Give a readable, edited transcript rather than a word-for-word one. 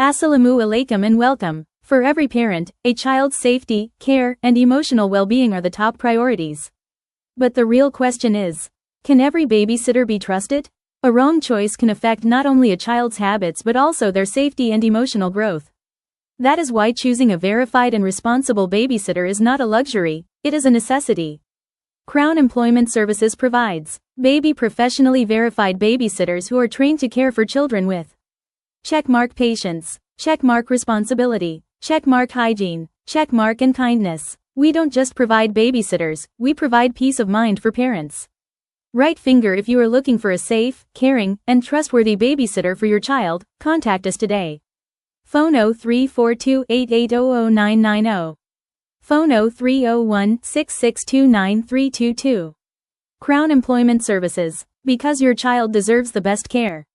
Assalamu alaikum and welcome. For every parent, a child's safety, care, and emotional well-being are the top priorities. But the real question is, can every babysitter be trusted? A wrong choice can affect not only a child's habits but also their safety and emotional growth. That is why choosing a verified and responsible babysitter is not a luxury, it is a necessity. Crown Employment Services provides baby professionally verified babysitters who are trained to care for children with checkmark patience, checkmark responsibility, checkmark hygiene, checkmark and kindness. We don't just provide babysitters, we provide peace of mind for parents. Right finger if you are looking for a safe, caring, and trustworthy babysitter for your child, contact us today. Phone 034288000990. Phone 030166293322. Crown Employment Services, because your child deserves the best care.